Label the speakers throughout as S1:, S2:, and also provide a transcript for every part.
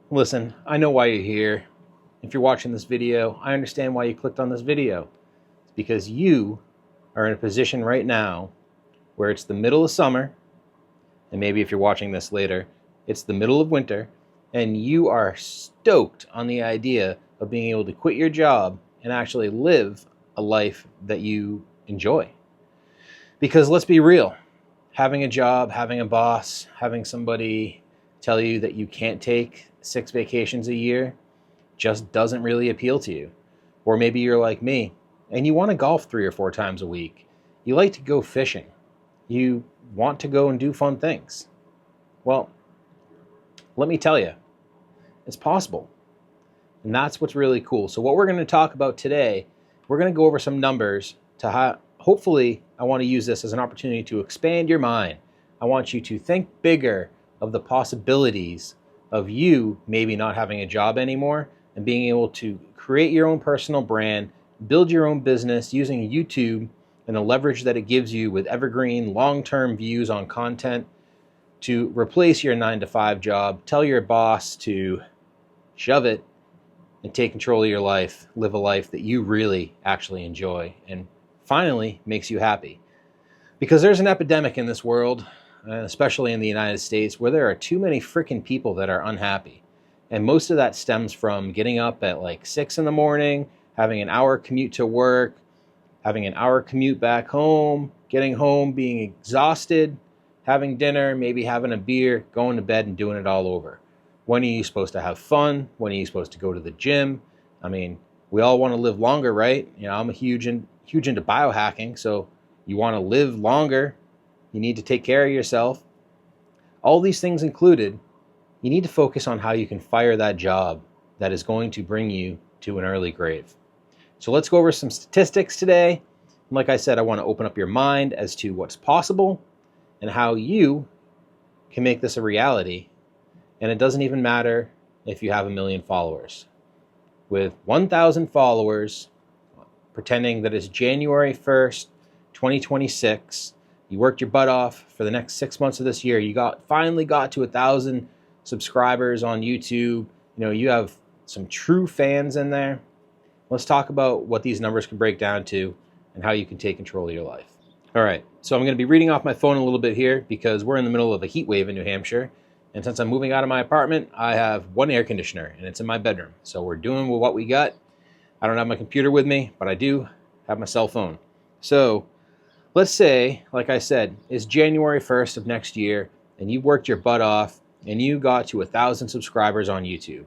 S1: Listen, I know why you're here. If you're watching this video, I understand why you clicked on this video. It's because you are in a position right now where it's the middle of summer, and maybe if you're watching this later, it's the middle of winter, and you are stoked on the idea of being able to quit your job and actually live a life that you enjoy. Because let's be real, having a job, having a boss, having somebody tell you that you can't take 6 vacations a year just doesn't really appeal to you. Or maybe you're like me and you want to golf 3 or 4 times a week. You like to go fishing. You want to go and do fun things. Well, let me tell you, it's possible. And that's what's really cool. So what we're going to talk about today, we're going to go over some numbers to hopefully I want to use this as an opportunity to expand your mind. I want you to think bigger of the possibilities of you maybe not having a job anymore and being able to create your own personal brand, build your own business using YouTube and the leverage that it gives you with evergreen long-term views on content to replace your 9-to-5 job, tell your boss to shove it and take control of your life, live a life that you really actually enjoy and finally makes you happy. Because there's an epidemic in this world, especially in the United States, where there are too many freaking people that are unhappy. And most of that stems from getting up at like 6 in the morning, having an hour commute to work, having an hour commute back home, getting home, being exhausted, having dinner, maybe having a beer, going to bed and doing it all over. When are you supposed to have fun? When are you supposed to go to the gym? I mean, we all want to live longer, right? You know, I'm huge into biohacking, so you want to live longer. You need to take care of yourself. All these things included, you need to focus on how you can fire that job that is going to bring you to an early grave. So let's go over some statistics today. And like I said, I want to open up your mind as to what's possible and how you can make this a reality. And it doesn't even matter if you have 1 million followers. With 1,000 followers, pretending that it's January 1st, 2026, you worked your butt off for the next 6 months of this year. You finally got to 1,000 subscribers on YouTube. You know, you have some true fans in there. Let's talk about what these numbers can break down to and how you can take control of your life. All right, so I'm going to be reading off my phone a little bit here because we're in the middle of a heat wave in New Hampshire. And since I'm moving out of my apartment, I have one air conditioner and it's in my bedroom. So we're doing with what we got. I don't have my computer with me, but I do have my cell phone. So let's say, like I said, it's January 1st of next year and you worked your butt off and you got to 1,000 subscribers on YouTube.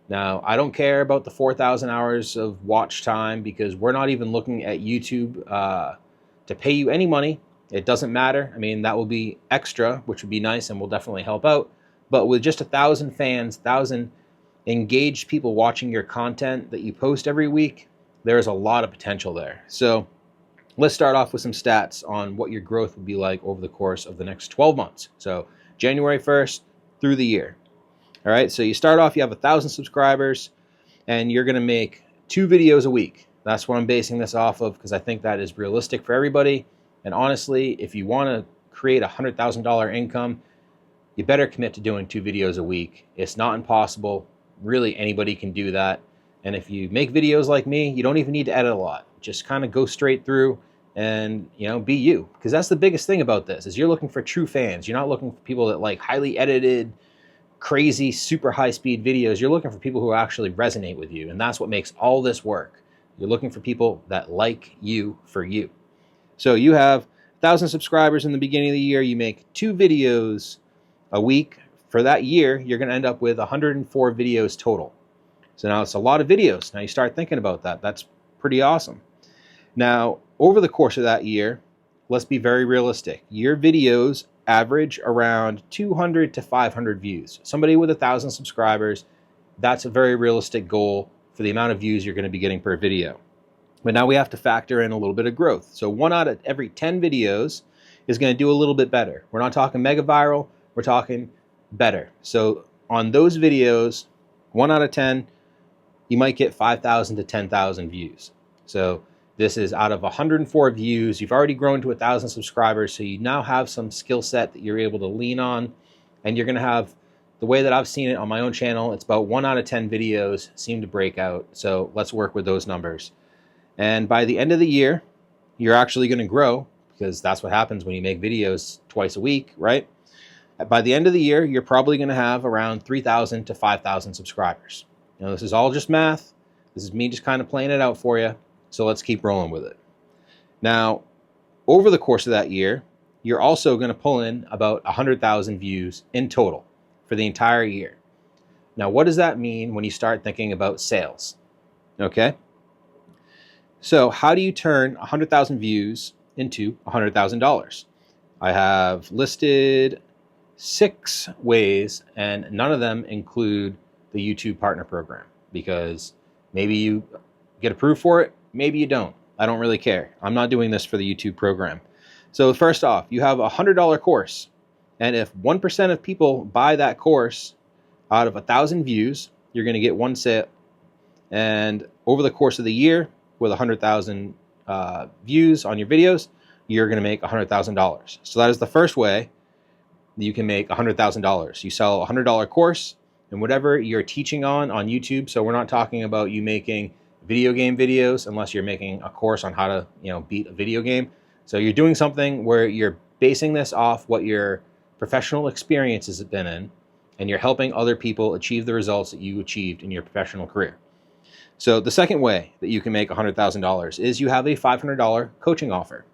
S1: Now, I don't care about the 4,000 hours of watch time because we're not even looking at YouTube to pay you any money. It doesn't matter. I mean, that will be extra, which would be nice and will definitely help out. But with just 1,000 fans, 1,000 engaged people watching your content that you post every week, there's a lot of potential there. So let's start off with some stats on what your growth would be like over the course of the next 12 months. So January 1st through the year. All right, so you start off, you have 1,000 subscribers, and you're going to make 2 videos a week. That's what I'm basing this off of because I think that is realistic for everybody. And honestly, if you want to create a $100,000 income, you better commit to doing 2 videos a week. It's not impossible. Really, anybody can do that. And if you make videos like me, you don't even need to edit a lot. Just kind of go straight through and, you know, be you. Because that's the biggest thing about this is you're looking for true fans. You're not looking for people that like highly edited, crazy, super high-speed videos. You're looking for people who actually resonate with you. And that's what makes all this work. You're looking for people that like you for you. So you have 1,000 subscribers in the beginning of the year. You make 2 videos a week. For that year, you're going to end up with 104 videos total. So now it's a lot of videos. Now you start thinking about that. That's pretty awesome. Now, over the course of that year, let's be very realistic. Your videos average around 200 to 500 views. Somebody with 1,000 subscribers, that's a very realistic goal for the amount of views you're going to be getting per video. But now we have to factor in a little bit of growth. So 1 out of every 10 videos is going to do a little bit better. We're not talking mega viral. We're talking better. So on those videos, 1 out of 10, you might get 5,000 to 10,000 views. So this is out of 104 views. You've already grown to 1,000 subscribers. So you now have some skill set that you're able to lean on, and you're going to have the way that I've seen it on my own channel, it's about 1 out of 10 videos seem to break out. So let's work with those numbers. And by the end of the year, you're actually going to grow, because that's what happens when you make videos twice a week, right? By the end of the year, you're probably going to have around 3,000 to 5,000 subscribers. Now, this is all just math. This is me just kind of playing it out for you. So let's keep rolling with it. Now, over the course of that year, you're also going to pull in about 100,000 views in total for the entire year. Now, what does that mean when you start thinking about sales? Okay. So how do you turn 100,000 views into $100,000? I have listed 6 ways, and none of them include the YouTube Partner Program, because maybe you get approved for it, maybe you don't. I don't really care. I'm not doing this for the YouTube program. So first off, you have a $100 course, and if 1% of people buy that course out of 1,000 views, you're going to get 1 sale. And over the course of the year, with 100,000 views on your videos, you're going to make $100,000. So that is the first way that you can make $100,000. You sell a $100 course, and whatever you're teaching on YouTube. So we're not talking about you making video game videos, unless you're making a course on how to, beat a video game. So you're doing something where you're basing this off what your professional experience has been in, and you're helping other people achieve the results that you achieved in your professional career. So the second way that you can make $100,000 is you have a $500 coaching offer.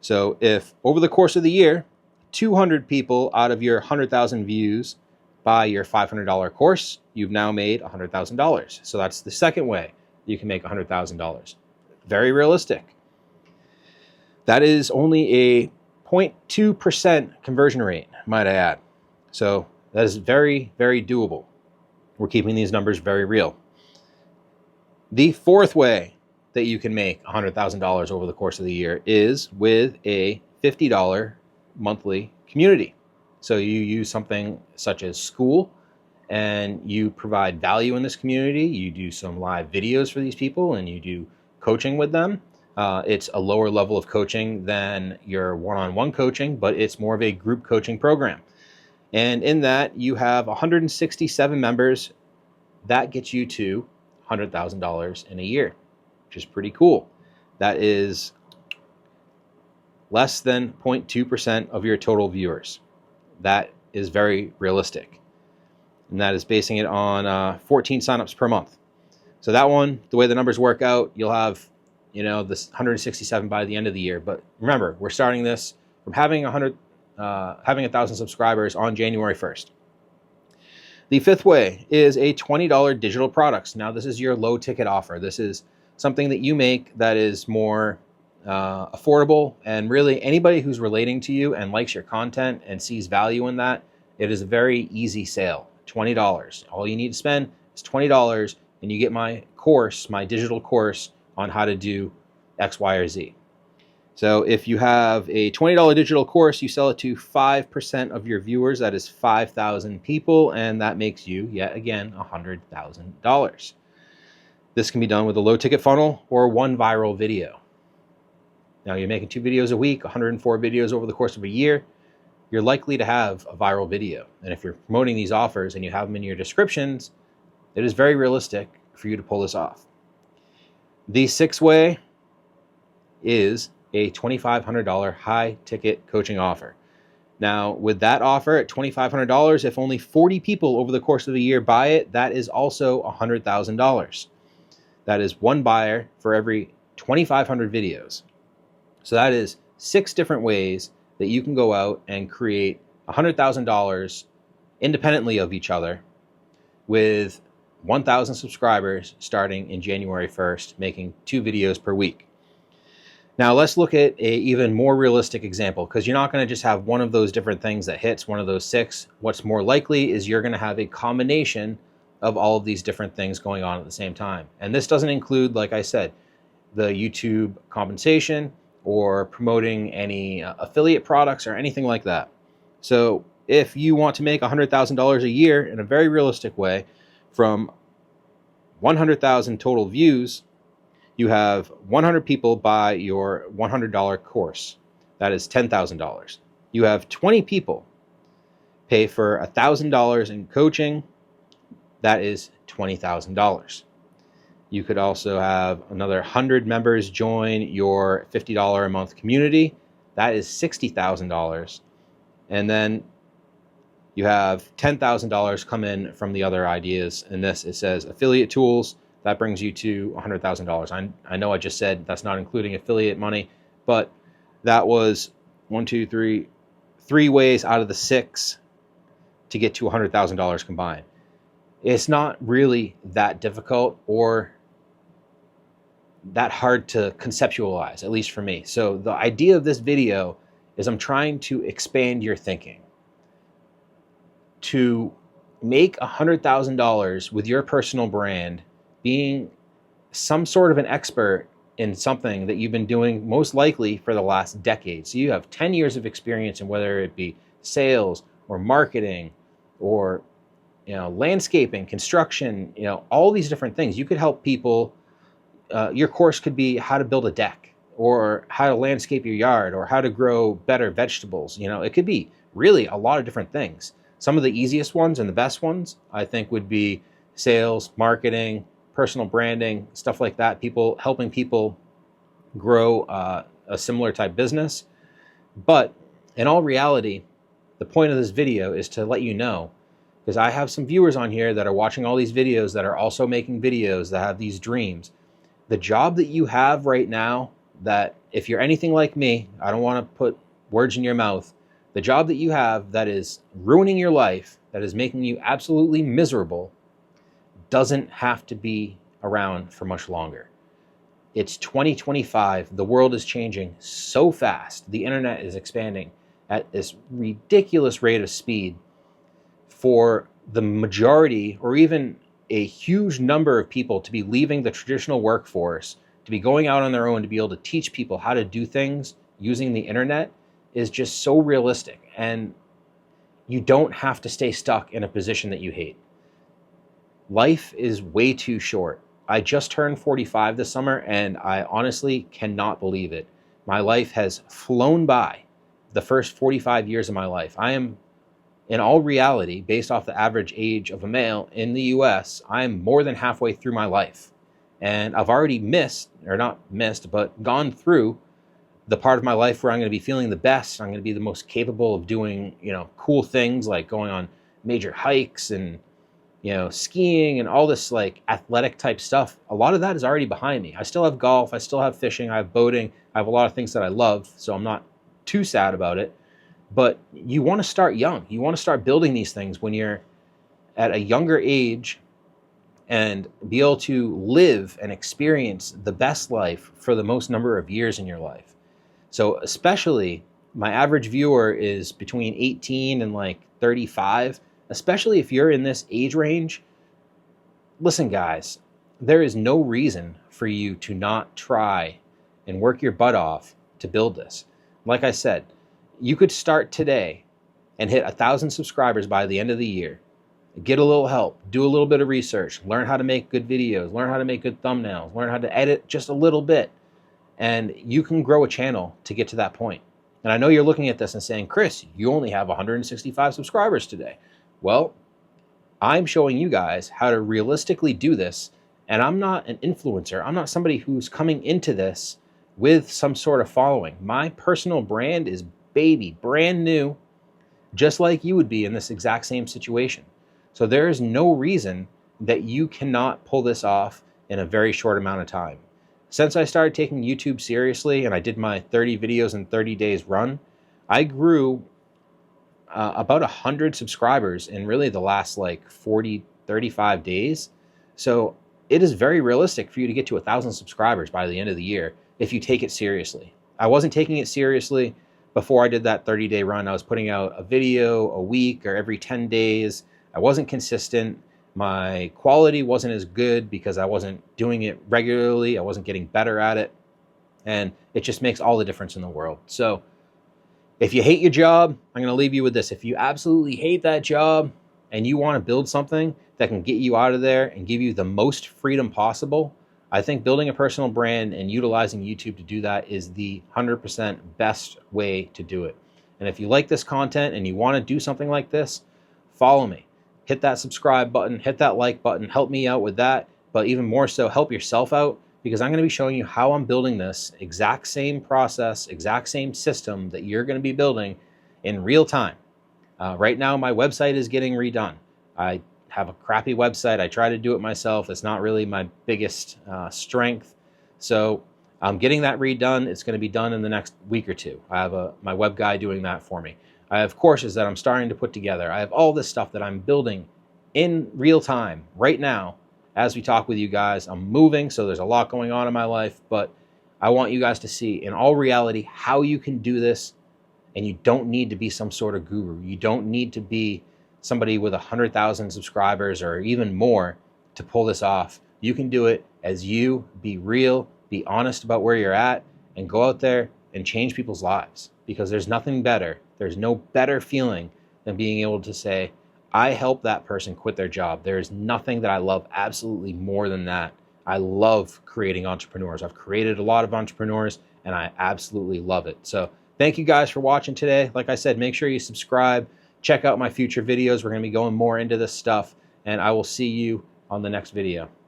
S1: So if over the course of the year, 200 people out of your 100,000 views buy your $500 course, you've now made $100,000. So that's the second way you can make $100,000. Very realistic. That is only a 0.2% conversion rate, might I add. So that is very, very doable. We're keeping these numbers very real. The fourth way that you can make $100,000 over the course of the year is with a $50 monthly community. So you use something such as School, and you provide value in this community. You do some live videos for these people, and you do coaching with them. It's a lower level of coaching than your one-on-one coaching, but it's more of a group coaching program. And in that, you have 167 members. That gets you to $100,000 in a year, which is pretty cool. That is less than 0.2% of your total viewers. That is very realistic. And that is basing it on 14 signups per month. So that one, the way the numbers work out, you'll have, this 167 by the end of the year. But remember, we're starting this from having 1,000 subscribers on January 1st. The fifth way is a $20 digital products. Now, this is your low ticket offer. This is something that you make that is more affordable, and really anybody who's relating to you and likes your content and sees value in that, it is a very easy sale. $20. All you need to spend is $20, and you get my course, my digital course on how to do X, Y, or Z. So if you have a $20 digital course, you sell it to 5% of your viewers. That is 5,000 people, and that makes you, yet again, $100,000. This can be done with a low ticket funnel or one viral video. Now, you're making 2 videos a week, 104 videos over the course of a year. You're likely to have a viral video. And if you're promoting these offers and you have them in your descriptions, it is very realistic for you to pull this off. The sixth way is a $2,500 high ticket coaching offer. Now, with that offer at $2,500, if only 40 people over the course of a year buy it, that is also $100,000. That is one buyer for every 2,500 videos. So that is 6 different ways that you can go out and create $100,000 independently of each other with 1,000 subscribers starting in January 1st, making 2 videos per week. Now let's look at a even more realistic example, because you're not going to just have one of those different things that hits one of those 6. What's more likely is you're going to have a combination of all of these different things going on at the same time. And this doesn't include, like I said, the YouTube compensation or promoting any affiliate products or anything like that. So if you want to make $100,000 a year in a very realistic way from 100,000 total views, you have 100 people buy your $100 course. That is $10,000. You have 20 people pay for $1,000 in coaching. That is $20,000. You could also have another 100 members join your $50 a month community. That is $60,000. And then you have $10,000 come in from the other ideas. In this, it says affiliate tools. That brings you to $100,000. I know I just said that's not including affiliate money, but that was three ways out of the 6 to get to $100,000 combined. It's not really that difficult or that hard to conceptualize, at least for me. So the idea of this video is I'm trying to expand your thinking. To make $100,000 with your personal brand, being some sort of an expert in something that you've been doing most likely for the last decade. So you have 10 years of experience in whether it be sales or marketing or landscaping, construction, all these different things. You could help people. Your course could be how to build a deck or how to landscape your yard or how to grow better vegetables. It could be really a lot of different things. Some of the easiest ones and the best ones, I think, would be sales, marketing, personal branding, stuff like that. Helping people grow a similar type business. But in all reality, the point of this video is to let you know, because I have some viewers on here that are watching all these videos that are also making videos that have these dreams. The job that you have right now, that if you're anything like me, I don't want to put words in your mouth, the job that you have that is ruining your life, that is making you absolutely miserable, doesn't have to be around for much longer. It's 2025. The world is changing so fast. The internet is expanding at this ridiculous rate of speed. For the majority or even a huge number of people to be leaving the traditional workforce, to be going out on their own, to be able to teach people how to do things using the internet is just so realistic. And you don't have to stay stuck in a position that you hate. Life is way too short. I just turned 45 this summer, and I honestly cannot believe it. My life has flown by. The first 45 years of my life. I am, in all reality, based off the average age of a male in the US, I'm more than halfway through my life. And I've already gone through the part of my life where I'm going to be feeling the best. I'm going to be the most capable of doing, cool things like going on major hikes and, skiing and all this like athletic type stuff. A lot of that is already behind me. I still have golf. I still have fishing. I have boating. I have a lot of things that I love. So I'm not too sad about it. But you want to start young. You want to start building these things when you're at a younger age and be able to live and experience the best life for the most number of years in your life. So especially my average viewer is between 18 and like 35, especially if you're in this age range. Listen, guys, there is no reason for you to not try and work your butt off to build this. Like I said, you could start today and hit 1,000 subscribers by the end of the year. Get a little help, do a little bit of research, learn how to make good videos, learn how to make good thumbnails, learn how to edit just a little bit, and you can grow a channel to get to that point. And I know you're looking at this and saying, Chris, you only have 165 subscribers today. Well, I'm showing you guys how to realistically do this, and I'm not an influencer. I'm not somebody who's coming into this with some sort of following. My personal brand is brand new, just like you would be in this exact same situation. So there is no reason that you cannot pull this off in a very short amount of time. Since I started taking YouTube seriously and I did my 30 videos in 30 days run, I grew about 100 subscribers in really the last like 35 days. So it is very realistic for you to get to 1,000 subscribers by the end of the year if you take it seriously. I wasn't taking it seriously before I did that 30-day run. I was putting out a video a week or every 10 days. I wasn't consistent. My quality wasn't as good because I wasn't doing it regularly. I wasn't getting better at it. And it just makes all the difference in the world. So if you hate your job, I'm going to leave you with this. If you absolutely hate that job and you want to build something that can get you out of there and give you the most freedom possible, I think building a personal brand and utilizing YouTube to do that is the 100% best way to do it. And if you like this content and you want to do something like this, follow me. Hit that subscribe button, hit that like button, help me out with that. But even more so, help yourself out, because I'm going to be showing you how I'm building this exact same process, exact same system that you're going to be building in real time. Right now, my website is getting redone. I have a crappy website. I try to do it myself. It's not really my biggest strength. So I'm getting that redone. It's going to be done in the next week or two. I have my web guy doing that for me. I have courses that I'm starting to put together. I have all this stuff that I'm building in real time right now as we talk with you guys. I'm moving, so there's a lot going on in my life, but I want you guys to see in all reality how you can do this. And you don't need to be some sort of guru. You don't need to be somebody with 100,000 subscribers or even more to pull this off. You can do it as you. Be real, be honest about where you're at, and go out there and change people's lives. Because there's nothing better. There's no better feeling than being able to say, I helped that person quit their job. There is nothing that I love absolutely more than that. I love creating entrepreneurs. I've created a lot of entrepreneurs, and I absolutely love it. So thank you guys for watching today. Like I said, make sure you subscribe. Check out my future videos. We're going to be going more into this stuff, and I will see you on the next video.